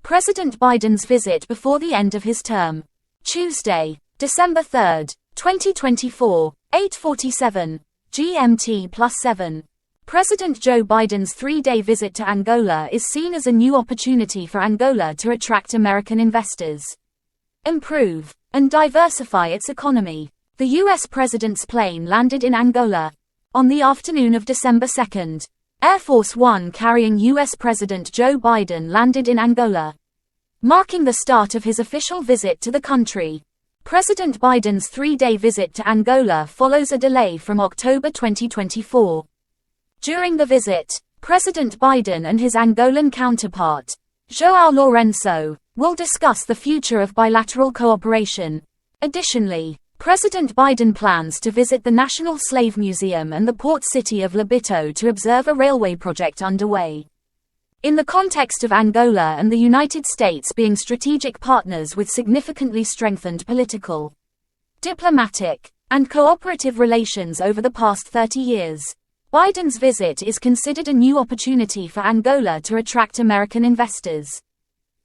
President Biden's visit before the end of his term. Tuesday, December 3, 2024, 8:47 GMT+7. President Joe Biden's three-day visit to Angola is seen as a new opportunity for Angola to attract American investors, improve, and diversify its economy. The U.S. president's plane landed in Angola on the afternoon of December 2. Air Force One carrying U.S. President Joe Biden landed in Angola, marking the start of his official visit to the country. President Biden's three-day visit to Angola follows a delay from October 2024. During the visit, President Biden and his Angolan counterpart, João Lourenço, will discuss the future of bilateral cooperation. Additionally, President Biden plans to visit the National Slave Museum and the port city of Lobito to observe a railway project underway. In the context of Angola and the United States being strategic partners with significantly strengthened political, diplomatic, and cooperative relations over the past 30 years, Biden's visit is considered a new opportunity for Angola to attract American investors,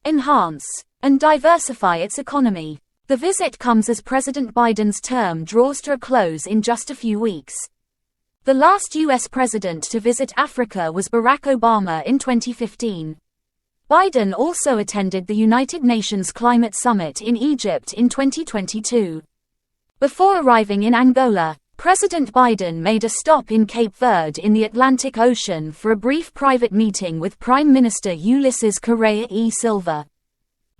enhance, and diversify its economy. The visit comes as President Biden's term draws to a close in just a few weeks. The last U.S. president to visit Africa was Barack Obama in 2015. Biden also attended the United Nations Climate Summit in Egypt in 2022. Before arriving in Angola, President Biden made a stop in Cape Verde in the Atlantic Ocean for a brief private meeting with Prime Minister Ulysses Correa e Silva.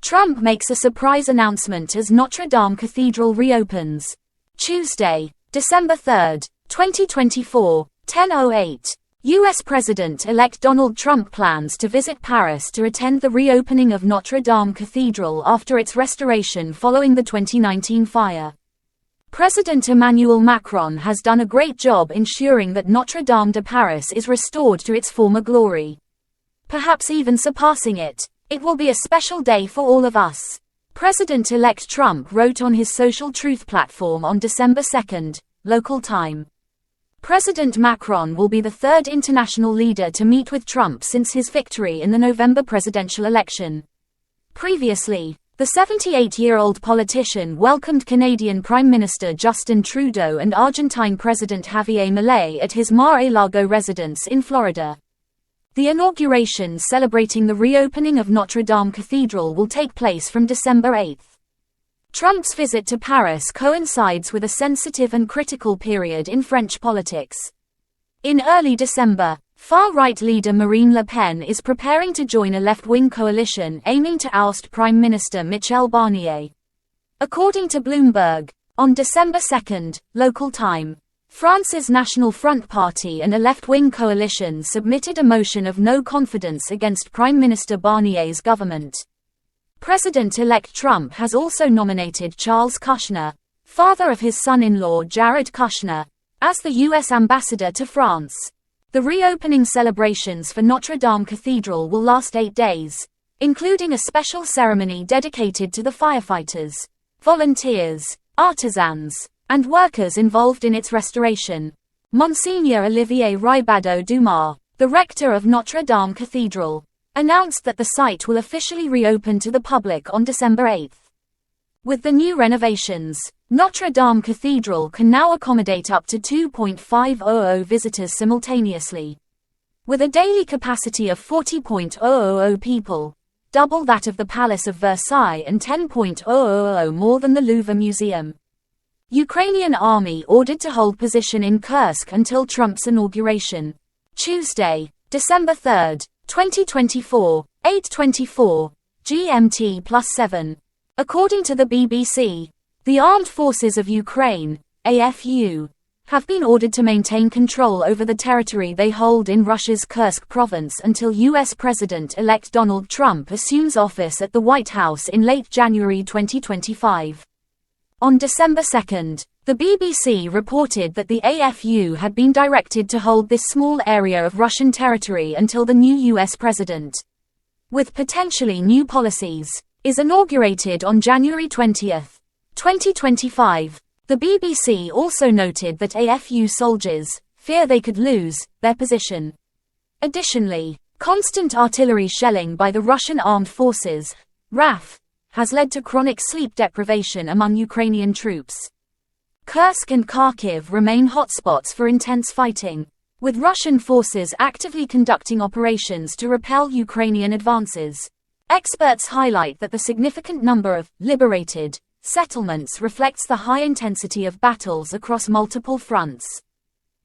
Trump makes a surprise announcement as Notre Dame Cathedral reopens. Tuesday, December 3, 2024, 10:08. U.S. President-elect Donald Trump plans to visit Paris to attend the reopening of Notre Dame Cathedral after its restoration following the 2019 fire. President Emmanuel Macron has done a great job ensuring that Notre Dame de Paris is restored to its former glory, perhaps even surpassing it. It will be a special day for all of us, President-elect Trump wrote on his Social Truth platform on December 2, local time. President Macron will be the third international leader to meet with Trump since his victory in the November presidential election. Previously, the 78-year-old politician welcomed Canadian Prime Minister Justin Trudeau and Argentine President Javier Milei at his Mar-a-Lago residence in Florida. The inauguration celebrating the reopening of Notre Dame Cathedral will take place from December 8. Trump's visit to Paris coincides with a sensitive and critical period in French politics. In early December, far-right leader Marine Le Pen is preparing to join a left-wing coalition aiming to oust Prime Minister Michel Barnier. According to Bloomberg, on December 2, local time, France's National Front Party and a left-wing coalition submitted a motion of no confidence against Prime Minister Barnier's government. President-elect Trump has also nominated Charles Kushner, father of his son-in-law Jared Kushner, as the U.S. ambassador to France. The reopening celebrations for Notre Dame Cathedral will last 8 days, including a special ceremony dedicated to the firefighters, volunteers, artisans, and workers involved in its restoration. Monseigneur Olivier Ribadeau-Dumas, the rector of Notre Dame Cathedral, announced that the site will officially reopen to the public on December 8. With the new renovations, Notre Dame Cathedral can now accommodate up to 2.500 visitors simultaneously, with a daily capacity of 40.000 people, double that of the Palace of Versailles and 10.000 more than the Louvre Museum. Ukrainian army ordered to hold position in Kursk until Trump's inauguration. Tuesday, December 3, 2024, 8:24 GMT+7. According to the BBC, the Armed Forces of Ukraine, AFU, have been ordered to maintain control over the territory they hold in Russia's Kursk province until U.S. President-elect Donald Trump assumes office at the White House in late January 2025. On December 2, the BBC reported that the AFU had been directed to hold this small area of Russian territory until the new U.S. president, with potentially new policies, is inaugurated on January 20, 2025. The BBC also noted that AFU soldiers fear they could lose their position. Additionally, Constant artillery shelling by the Russian Armed Forces, RAF, has led to chronic sleep deprivation among Ukrainian troops. Kursk and Kharkiv remain hotspots for intense fighting, with Russian forces actively conducting operations to repel Ukrainian advances. Experts highlight that the significant number of liberated settlements reflects the high intensity of battles across multiple fronts,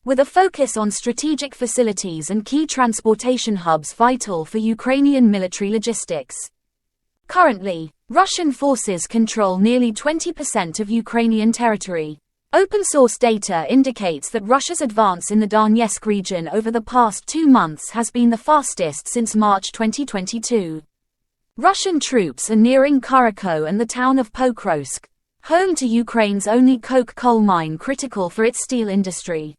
with a focus on strategic facilities and key transportation hubs vital for Ukrainian military logistics. Currently, Russian forces control nearly 20% of Ukrainian territory. Open-source data indicates that Russia's advance in the Donetsk region over the past 2 months has been the fastest since March 2022. Russian troops are nearing Kharkiv and the town of Pokrovsk, home to Ukraine's only coke coal mine critical for its steel industry.